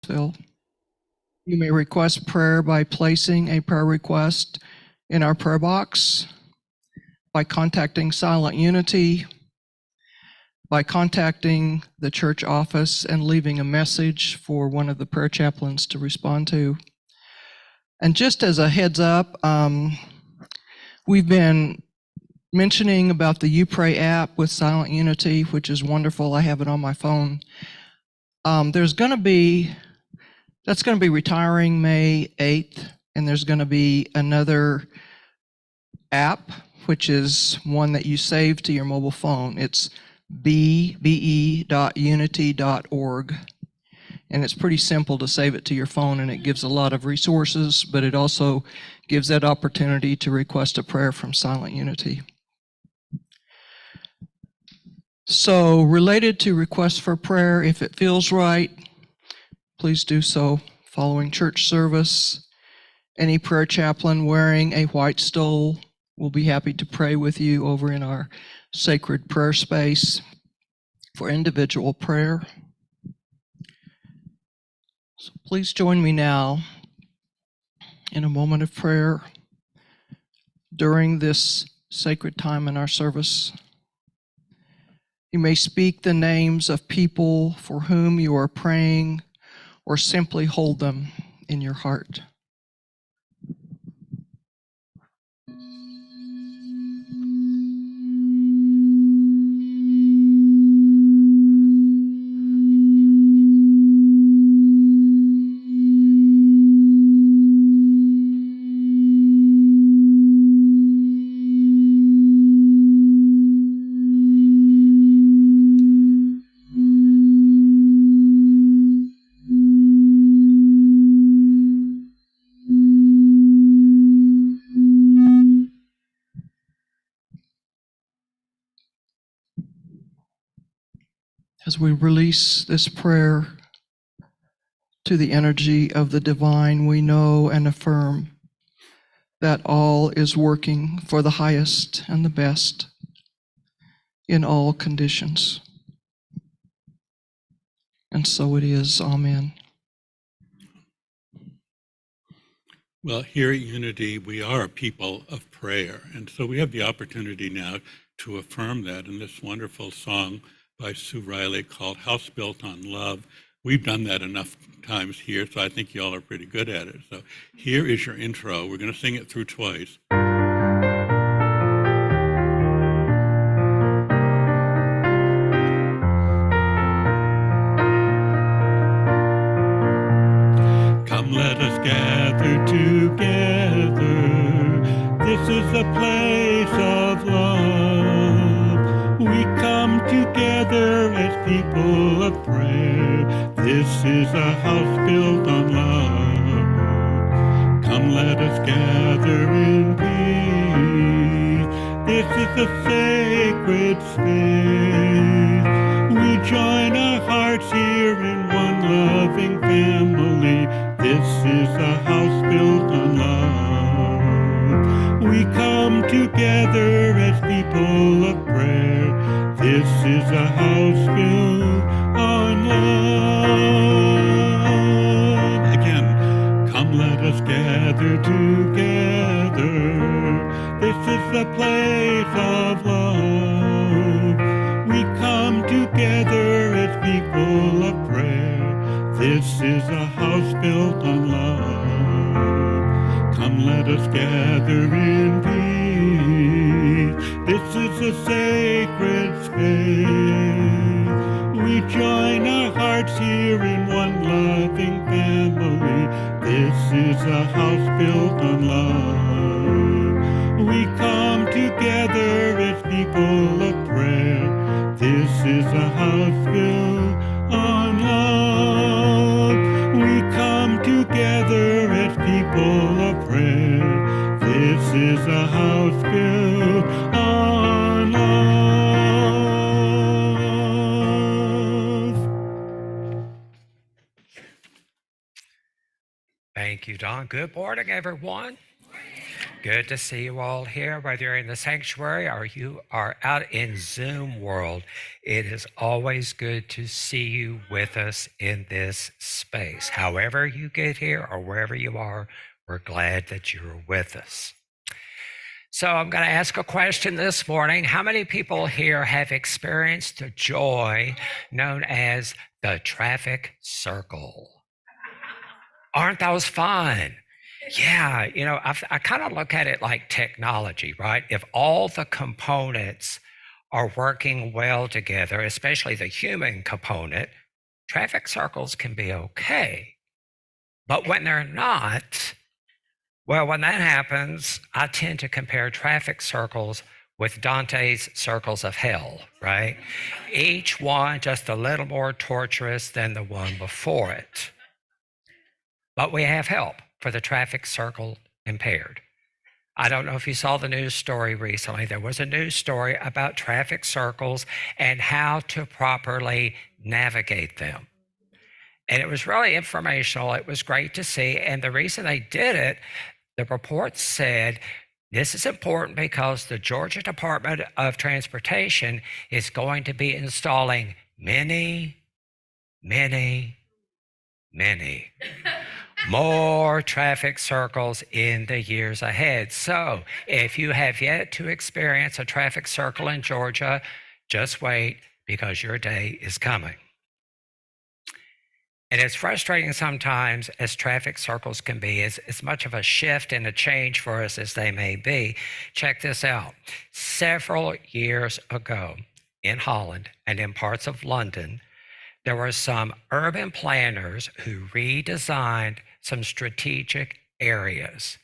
still. You may request prayer by placing a prayer request in our prayer box, by contacting Silent Unity, by contacting the church office and leaving a message for one of the prayer chaplains to respond to. And just as a heads up, we've been mentioning about the YouPray app with Silent Unity, which is wonderful. I have it on my phone. That's going to be retiring May 8th, and there's going to be another app, which is one that you save to your mobile phone. It's be.unity.org. And it's pretty simple to save it to your phone, and it gives a lot of resources, but it also gives that opportunity to request a prayer from Silent Unity. So related to requests for prayer, if it feels right, please do so following church service. Any prayer chaplain wearing a white stole will be happy to pray with you over in our sacred prayer space for individual prayer. So please join me now in a moment of prayer during this sacred time in our service. You may speak the names of people for whom you are praying, or simply hold them in your heart. As we release this prayer to the energy of the divine, we know and affirm that all is working for the highest and the best in all conditions. And so it is. Amen. Well, here at Unity, we are a people of prayer. And so we have the opportunity now to affirm that in this wonderful song by Sue Riley called House Built on Love. We've done that enough times here, so I think y'all are pretty good at it. So here is your intro. We're going to sing it through twice. Come, let us gather together. This is a place of love. We come together as people of prayer. This is a house built on love. Come, let us gather in peace. This is a sacred space. We join our hearts here in one loving family. This is a house built on love. We come together as people of prayer. This is a house built on love. Again, come let us gather together. This is a place of love. We come together as people of prayer. This is a house built on love. Come let us gather in peace. This is a sacred space. We join our hearts here in one loving family. This is a house built on love. We come together as people of prayer. This is a house built on love. We come together as people of prayer. This is a house built on love. Thank you, Don. Good morning, everyone. Good to see you all here, whether you're in the sanctuary or you are out in Zoom world. It is always good to see you with us in this space. However you get here or wherever you are, we're glad that you're with us. So I'm going to ask a question this morning. How many people here have experienced the joy known as the traffic circle? Aren't those fun? Yeah, I kind of look at it like technology, right? If all the components are working well together, especially the human component, traffic circles can be okay. But when they're not, well, when that happens, I tend to compare traffic circles with Dante's circles of hell, right? Each one just a little more torturous than the one before it. But we have help for the traffic circle impaired. I don't know if you saw the news story recently. There was a news story about traffic circles and how to properly navigate them. And it was really informational. It was great to see. And the reason they did it, the report said, this is important because the Georgia Department of Transportation is going to be installing many more traffic circles in the years ahead. So if you have yet to experience a traffic circle in Georgia, just wait because your day is coming. And it's frustrating sometimes, as traffic circles can be, as much of a shift and a change for us as they may be. Check this out. Several years ago in Holland and in parts of London, there were some urban planners who redesigned some strategic areas.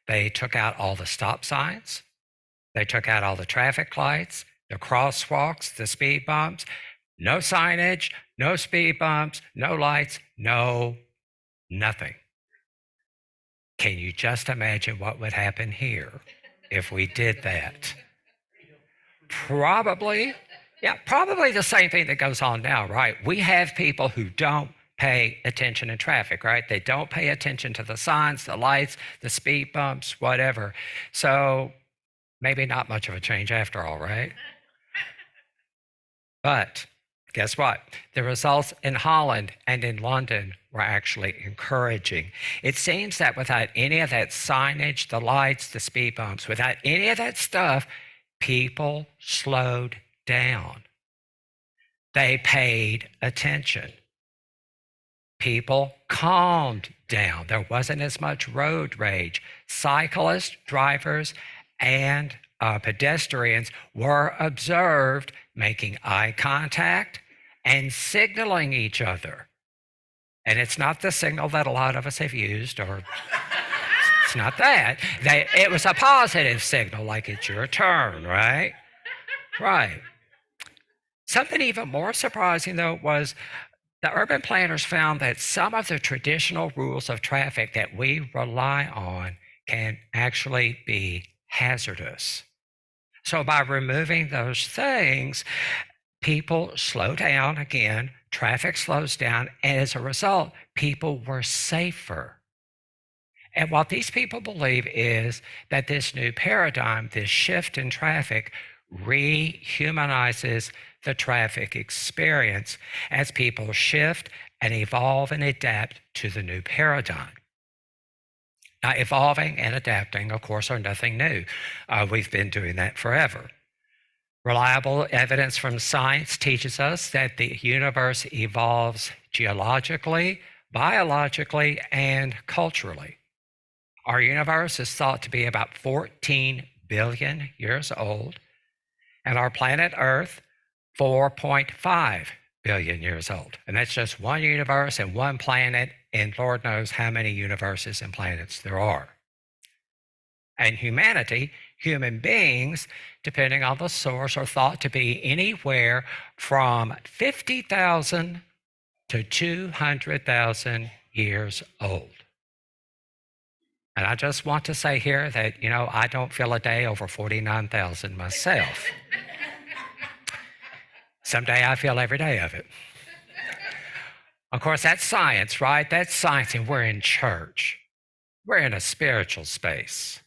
They took out all the stop signs. They took out all the traffic lights, the crosswalks, the speed bumps. No signage, no speed bumps, no lights, no nothing. Can you just imagine what would happen here if we did that? Probably the same thing that goes on now, right? We have people who don't pay attention in traffic, right? They don't pay attention to the signs, the lights, the speed bumps, whatever. So maybe not much of a change after all, right? But guess what? The results in Holland and in London were actually encouraging. It seems that without any of that signage, the lights, the speed bumps, without any of that stuff, people slowed down. They paid attention. People calmed down. There wasn't as much road rage. Cyclists, drivers, and pedestrians were observed making eye contact and signaling each other. And it's not the signal that a lot of us have used, or it's not that. It was a positive signal, like it's your turn, right? Right. Something even more surprising, though, was the urban planners found that some of the traditional rules of traffic that we rely on can actually be hazardous. So by removing those things, people slow down again, traffic slows down, and as a result, people were safer. And what these people believe is that this new paradigm, this shift in traffic, rehumanizes the traffic experience as people shift and evolve and adapt to the new paradigm. Now, evolving and adapting, of course, are nothing new. We've been doing that forever. Reliable evidence from science teaches us that the universe evolves geologically, biologically, and culturally. Our universe is thought to be about 14 billion years old, and our planet Earth, 4.5 billion years old. And that's just one universe and one planet, and Lord knows how many universes and planets there are. And humanity, human beings, depending on the source, are thought to be anywhere from 50,000 to 200,000 years old. And I just want to say here that, I don't feel a day over 49,000 myself. Someday I feel every day of it. Of course, that's science, right? That's science, and we're in church. We're in a spiritual space.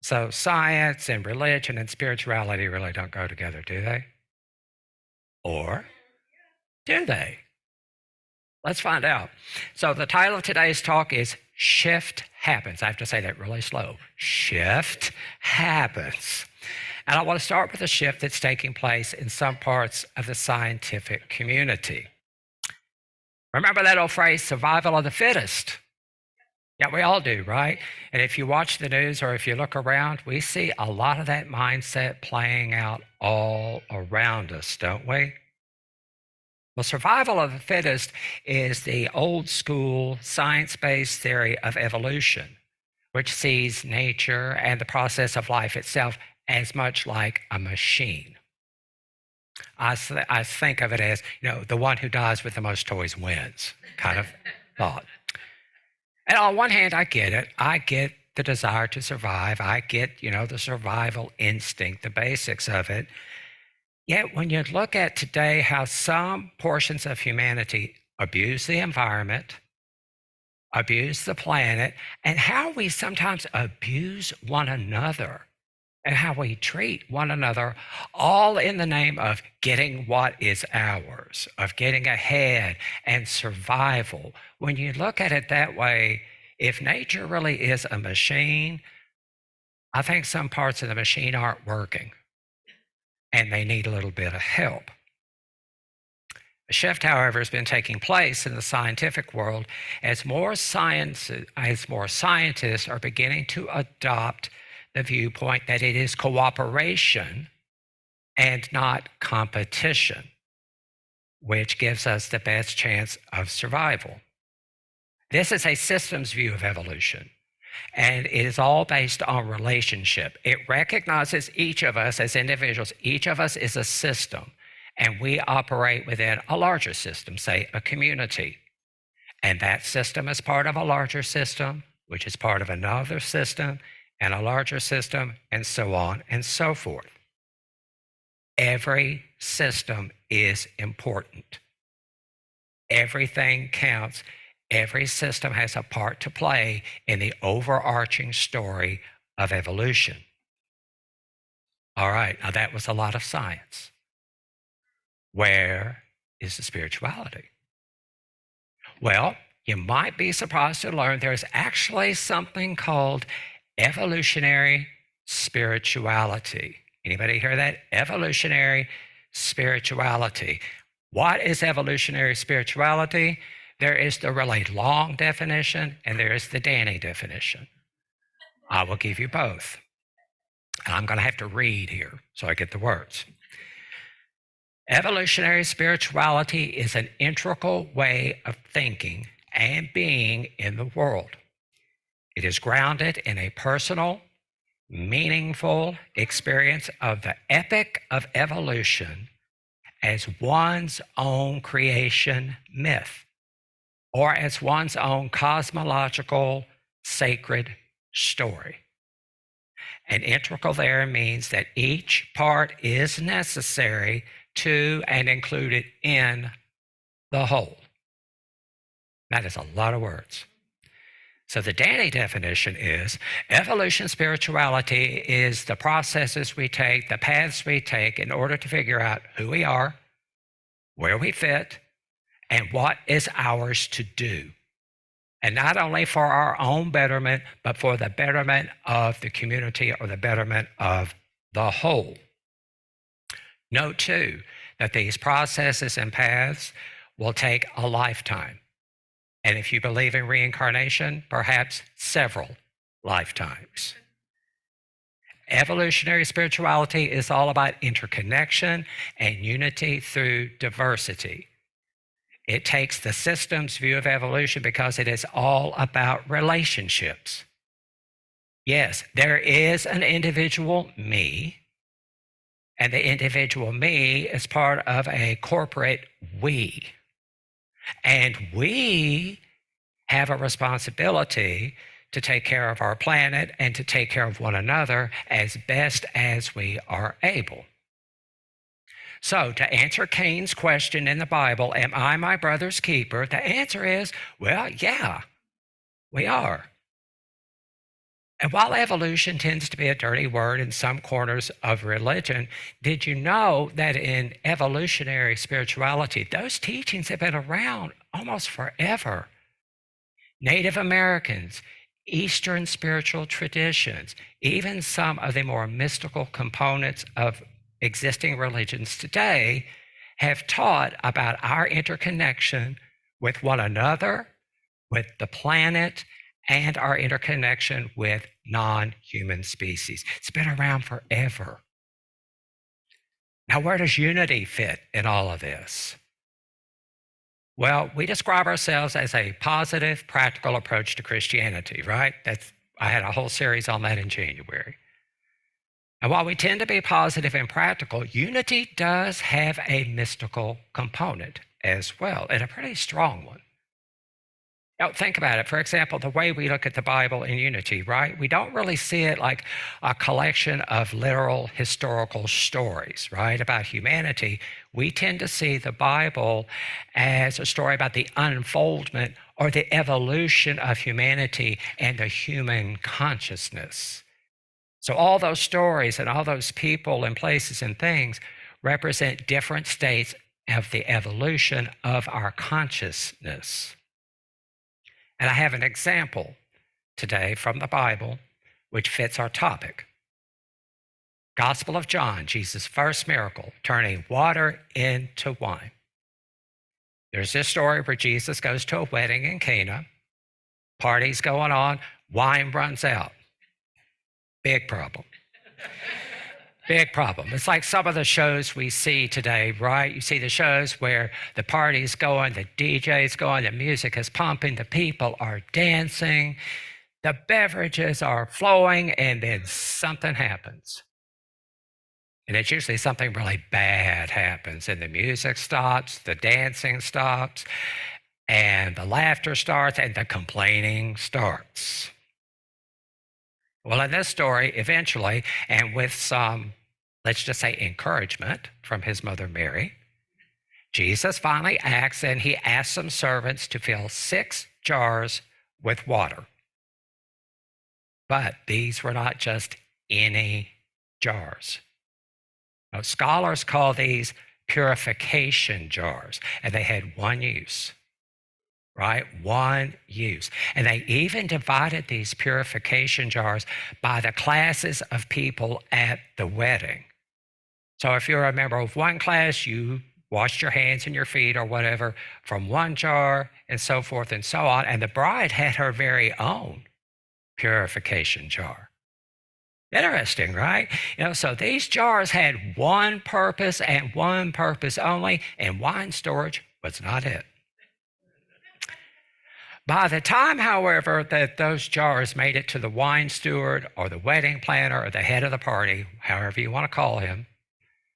So science and religion and spirituality really don't go together, do they? Or do they? Let's find out. So the title of today's talk is Shift Happens. I have to say that really slow. Shift happens. And I want to start with a shift that's taking place in some parts of the scientific community. Remember that old phrase, survival of the fittest? Yeah, we all do, right? And if you watch the news or if you look around, we see a lot of that mindset playing out all around us, don't we? Well, survival of the fittest is the old school science-based theory of evolution, which sees nature and the process of life itself as much like a machine. I think of it as, the one who dies with the most toys wins kind of thought. And on one hand, I get it. I get the desire to survive. I get, the survival instinct, the basics of it. Yet when you look at today how some portions of humanity abuse the environment, abuse the planet, and how we sometimes abuse one another and how we treat one another, all in the name of getting what is ours, of getting ahead and survival. When you look at it that way, if nature really is a machine, I think some parts of the machine aren't working and they need a little bit of help. A shift, however, has been taking place in the scientific world as more scientists are beginning to adopt the viewpoint that it is cooperation and not competition, which gives us the best chance of survival. This is a systems view of evolution, and it is all based on relationship. It recognizes each of us as individuals. Each of us is a system, and we operate within a larger system, say a community. And that system is part of a larger system, which is part of another system, and a larger system, and so on and so forth. Every system is important. Everything counts. Every system has a part to play in the overarching story of evolution. All right, now that was a lot of science. Where is the spirituality? Well, you might be surprised to learn there's actually something called evolutionary spirituality. Anybody hear that? Evolutionary spirituality. What is evolutionary spirituality? There is the really long definition and there is the Danny definition. I will give you both. And I'm going to have to read here so I get the words. Evolutionary spirituality is an integral way of thinking and being in the world. It is grounded in a personal, meaningful experience of the epic of evolution as one's own creation myth, or as one's own cosmological sacred story. And integral there means that each part is necessary to and included in the whole. That is a lot of words. So the Danny definition is evolution spirituality is the processes we take, the paths we take in order to figure out who we are, where we fit, and what is ours to do. And not only for our own betterment, but for the betterment of the community or the betterment of the whole. Note too that these processes and paths will take a lifetime. And if you believe in reincarnation, perhaps several lifetimes. Evolutionary spirituality is all about interconnection and unity through diversity. It takes the systems view of evolution because it is all about relationships. Yes, there is an individual me, and the individual me is part of a corporate we. And we have a responsibility to take care of our planet and to take care of one another as best as we are able. So to answer Cain's question in the Bible, am I my brother's keeper? The answer is, well, yeah, we are. And while evolution tends to be a dirty word in some corners of religion, did you know that in evolutionary spirituality, those teachings have been around almost forever? Native Americans, Eastern spiritual traditions, even some of the more mystical components of existing religions today have taught about our interconnection with one another, with the planet, and our interconnection with non-human species. It's been around forever. Now, where does unity fit in all of this? Well, we describe ourselves as a positive, practical approach to Christianity, right? I had a whole series on that in January. And while we tend to be positive and practical, unity does have a mystical component as well, and a pretty strong one. Now, think about it. For example, the way we look at the Bible in unity, right? We don't really see it like a collection of literal historical stories, right, about humanity. We tend to see the Bible as a story about the unfoldment or the evolution of humanity and the human consciousness. So all those stories and all those people and places and things represent different states of the evolution of our consciousness. And I have an example today from the Bible which fits our topic. Gospel of John, Jesus' first miracle, turning water into wine. There's this story where Jesus goes to a wedding in Cana, party's going on, wine runs out. Big problem. Big problem. It's like some of the shows we see today, right? You see the shows where the party's going, the DJ's going, the music is pumping, the people are dancing, the beverages are flowing, and then something happens. And it's usually something really bad happens, and the music stops, the dancing stops, and the laughter starts, and the complaining starts. Well, in this story, eventually, and with some, let's just say, encouragement from his mother Mary, Jesus finally acts, and he asks some servants to fill 6 jars with water. But these were not just any jars. Now, scholars call these purification jars, and they had one use. Right? One use. And they even divided these purification jars by the classes of people at the wedding. So if you're a member of one class, you washed your hands and your feet or whatever from one jar and so forth and so on. And the bride had her very own purification jar. Interesting, right? So these jars had one purpose and one purpose only, and wine storage was not it. By the time, however, that those jars made it to the wine steward or the wedding planner or the head of the party, however you want to call him,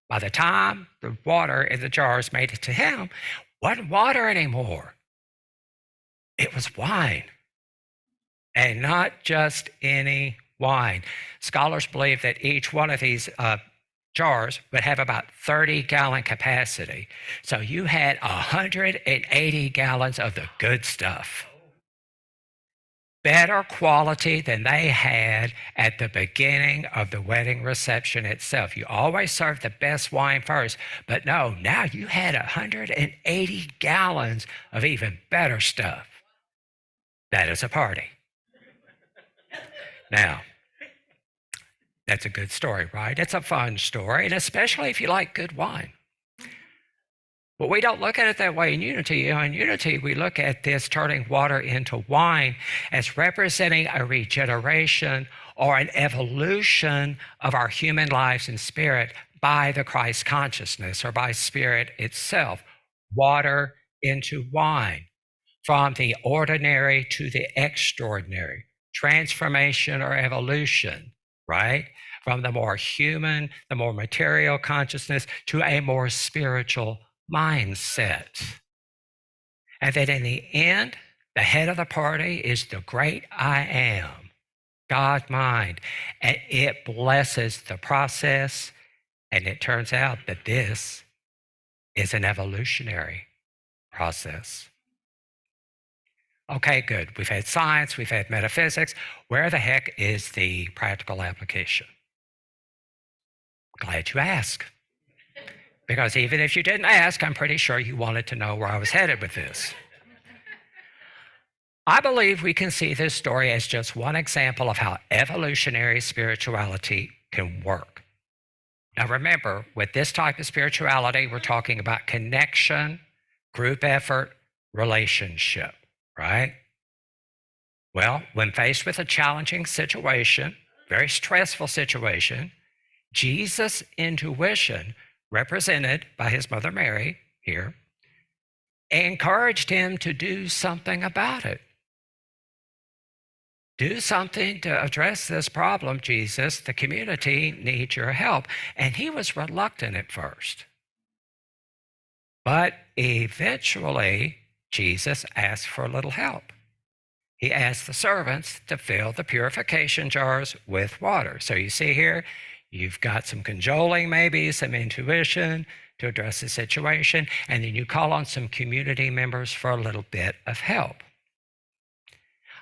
by the time the water in the jars made it to him, it wasn't water anymore. It was wine. And not just any wine. Scholars believe that each one of these jars would have about 30-gallon capacity. So you had 180 gallons of the good stuff. Better quality than they had at the beginning of the wedding reception itself. You always serve the best wine first, but no, now you had 180 gallons of even better stuff. That is a party. Now, that's a good story, right? It's a fun story, and especially if you like good wine. But we don't look at it that way in unity. In unity, we look at this turning water into wine as representing a regeneration or an evolution of our human lives and spirit by the Christ consciousness or by spirit itself. Water into wine, from the ordinary to the extraordinary. Transformation or evolution, right? From the more human, the more material consciousness to a more spiritual mindset. And that in the end, the head of the party is the great I am, God mind. And it blesses the process. And it turns out that this is an evolutionary process. Okay, good. We've had science, we've had metaphysics. Where the heck is the practical application? Glad you asked. Because even if you didn't ask, I'm pretty sure you wanted to know where I was headed with this. I believe we can see this story as just one example of how evolutionary spirituality can work. Now remember, with this type of spirituality, we're talking about connection, group effort, relationship, right? Well, when faced with a challenging situation, very stressful situation, Jesus' intuition, represented by his mother Mary here, encouraged him to do something about it. Do something to address this problem, Jesus. The community needs your help. And he was reluctant at first. But eventually, Jesus asked for a little help. He asked the servants to fill the purification jars with water. So you see here, you've got some cajoling, maybe some intuition to address the situation, and then you call on some community members for a little bit of help.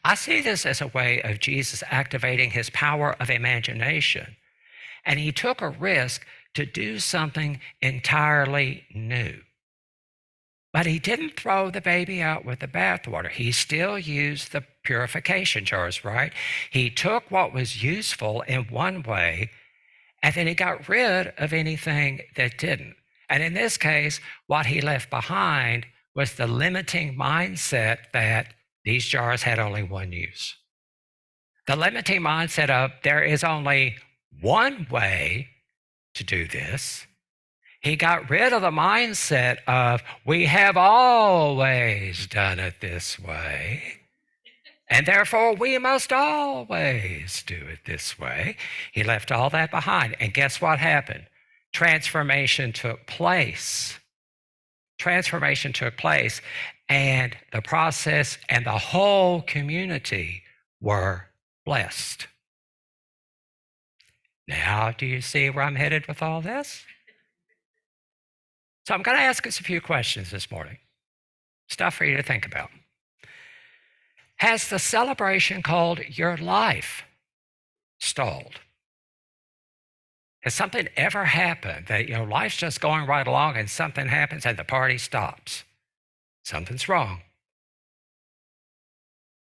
I see this as a way of Jesus activating his power of imagination, and he took a risk to do something entirely new. But he didn't throw the baby out with the bathwater. He still used the purification jars, right? He took what was useful in one way, and then he got rid of anything that didn't. And in this case, what he left behind was the limiting mindset that these jars had only one use. The limiting mindset of there is only one way to do this. He got rid of the mindset of we have always done it this way, and therefore we must always do it this way. He left all that behind. And guess what happened? Transformation took place. Transformation took place, and the process and the whole community were blessed. Now, do you see where I'm headed with all this? So I'm going to ask us a few questions this morning. Stuff for you to think about. Has the celebration called your life stalled? Has something ever happened that, life's just going right along and something happens and the party stops? Something's wrong.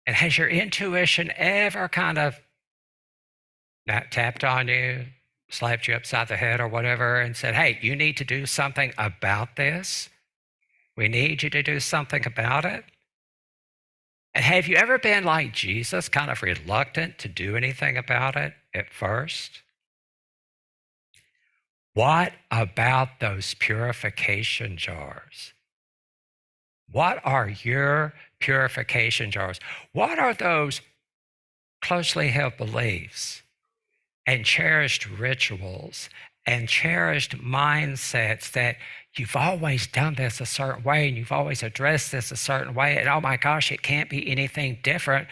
And has your intuition ever kind of tapped on you, slapped you upside the head or whatever, and said, hey, you need to do something about this? We need you to do something about it? And have you ever been like Jesus, kind of reluctant to do anything about it at first? What about those purification jars? What are your purification jars? What are those closely held beliefs and cherished rituals and cherished mindsets that you've always done this a certain way and you've always addressed this a certain way, and oh my gosh, it can't be anything different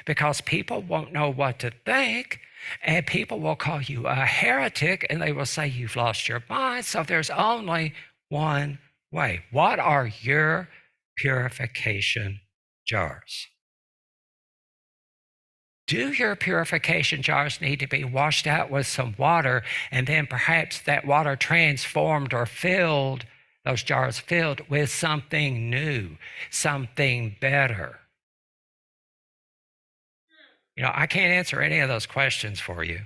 because people won't know what to think, and people will call you a heretic and they will say you've lost your mind. So there's only one way. What are your purification jars? Do your purification jars need to be washed out with some water and then perhaps that water transformed or filled, those jars filled with something new, something better? I can't answer any of those questions for you.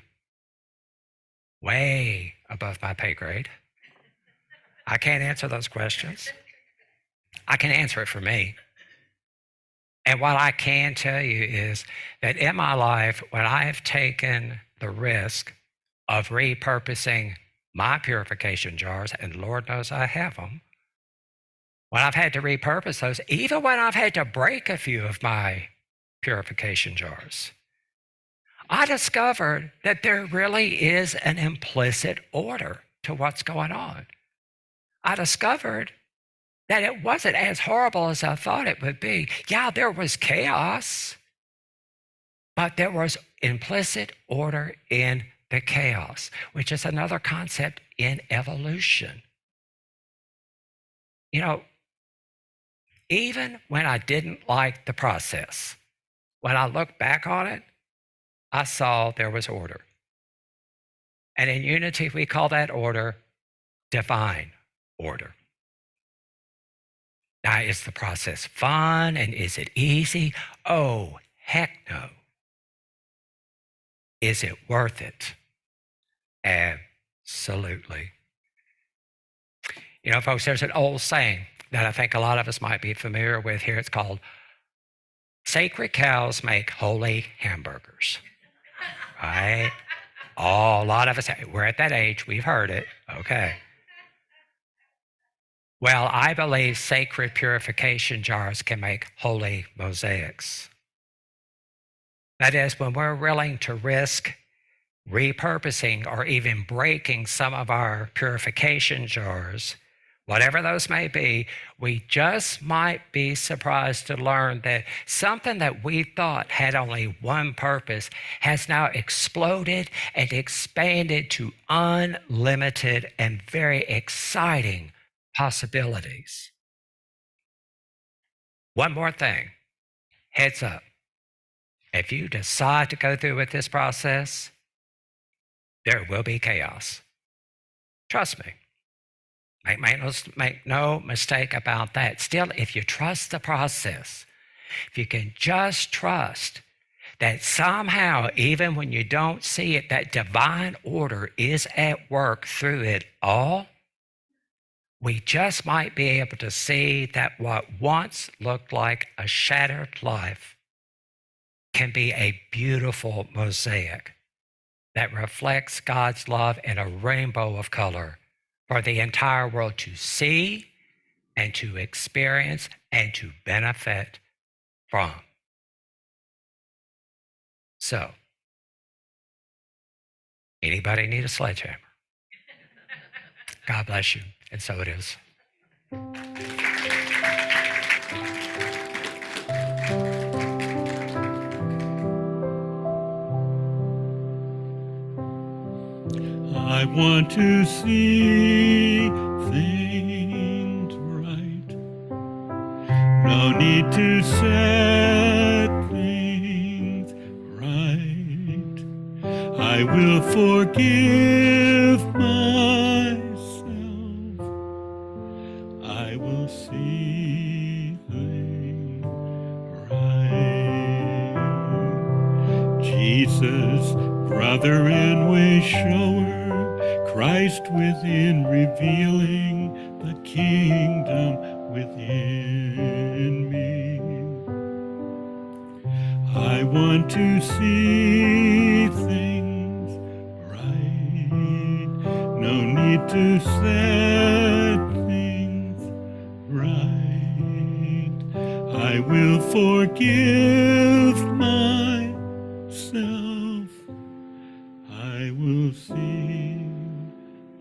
Way above my pay grade. I can't answer those questions. I can answer it for me. And what I can tell you is that in my life, when I have taken the risk of repurposing my purification jars, and Lord knows I have them, when I've had to repurpose those, even when I've had to break a few of my purification jars, I discovered that there really is an implicit order to what's going on. I discovered that it wasn't as horrible as I thought it would be. Yeah, there was chaos, but there was implicit order in the chaos, which is another concept in evolution. even when I didn't like the process. When I look back on it, I saw there was order. And in unity, we call that order divine order. Now, is the process fun and is it easy? Oh, heck no. Is it worth it? Absolutely. You know, folks, there's an old saying that I think a lot of us might be familiar with here. It's called, sacred cows make holy hamburgers. Right? Oh, a lot of us, we're at that age, we've heard it. Okay. Well, I believe sacred purification jars can make holy mosaics. That is, when we're willing to risk repurposing or even breaking some of our purification jars, whatever those may be, we just might be surprised to learn that something that we thought had only one purpose has now exploded and expanded to unlimited and very exciting possibilities. One more thing, heads up. If you decide to go through with this process, there will be chaos. Trust me. Make no mistake about that. Still, if you trust the process, if you can just trust that somehow, even when you don't see it, that divine order is at work through it all, we just might be able to see that what once looked like a shattered life can be a beautiful mosaic that reflects God's love in a rainbow of color for the entire world to see and to experience and to benefit from. So, anybody need a sledgehammer? God bless you, and so it is. I want to see things right. No need to set things right. I will forgive myself. I will see things right. Jesus, brother and way shower, Christ within, revealing the kingdom within me. I want to see things right. No need to set things right. I will forgive myself. I will see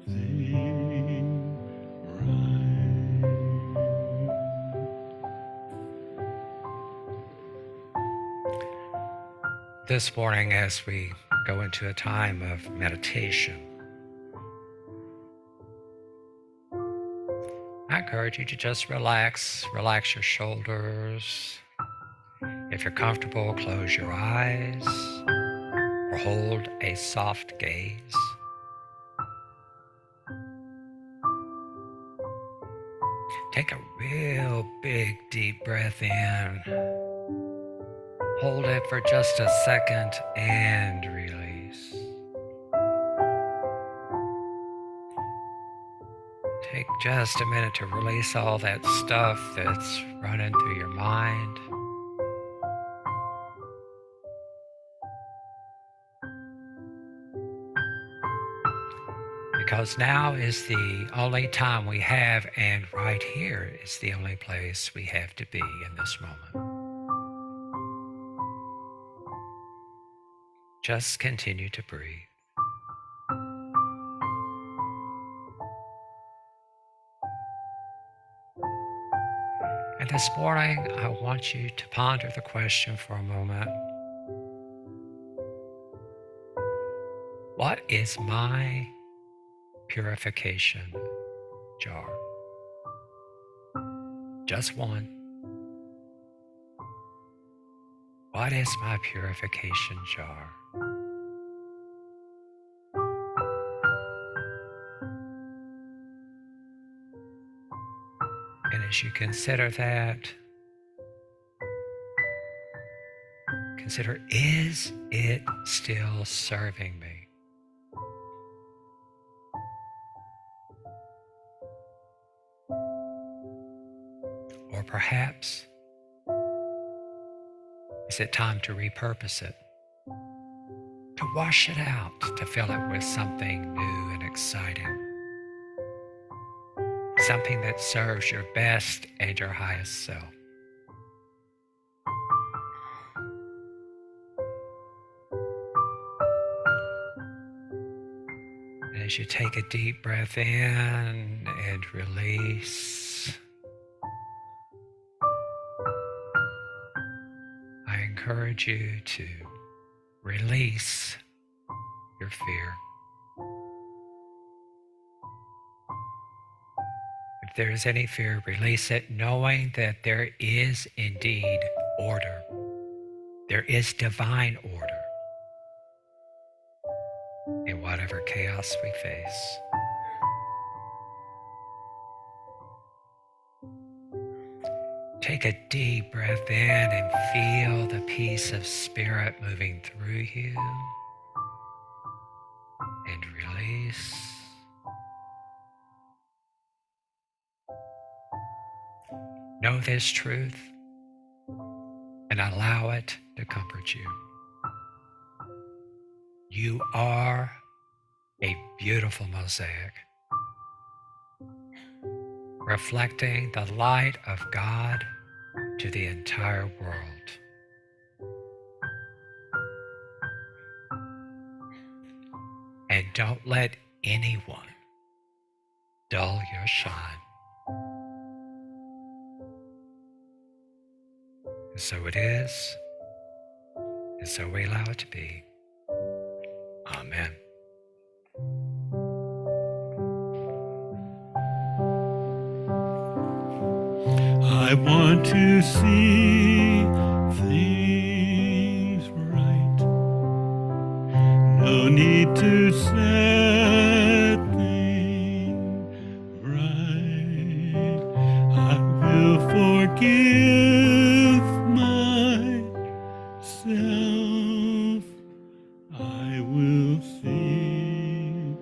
things right. This morning, as we go into a time of meditation, I encourage you to just relax your shoulders. If you're comfortable, close your eyes or hold a soft gaze. Take a real big, deep breath in. Hold it for just a second and release. Take just a minute to release all that stuff that's running through your mind. Because now is the only time we have, and right here is the only place we have to be in this moment. Just continue to breathe. And this morning, I want you to ponder the question for a moment. What is my purification jar? Just one. What is my purification jar? And as you consider that, consider, is it still serving me? Or perhaps, is it time to repurpose it? To wash it out, to fill it with something new and exciting. Something that serves your best and your highest self. And as you take a deep breath in and release, I encourage you to release your fear. If there is any fear, release it, knowing that there is indeed order. There is divine order in whatever chaos we face. Take a deep breath in and feel the peace of spirit moving through you. And release. Know this truth and allow it to comfort you. You are a beautiful mosaic, reflecting the light of God to the entire world. And don't let anyone dull your shine. And so it is, and so we allow it to be. Amen. I want to see things right. No need to set things right. I will forgive myself. I will see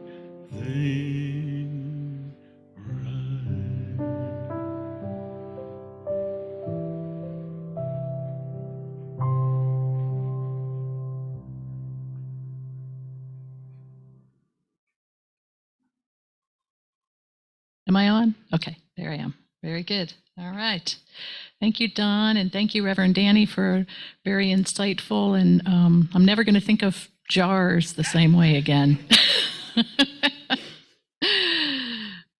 things right. Am I on? Okay, there I am. Very good. All right. Thank you, Don, and thank you, Reverend Danny, for very insightful. And I'm never going to think of jars the same way again.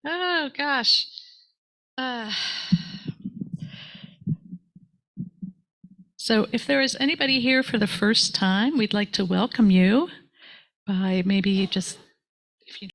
Oh, gosh. So if there is anybody here for the first time, we'd like to welcome you by maybe just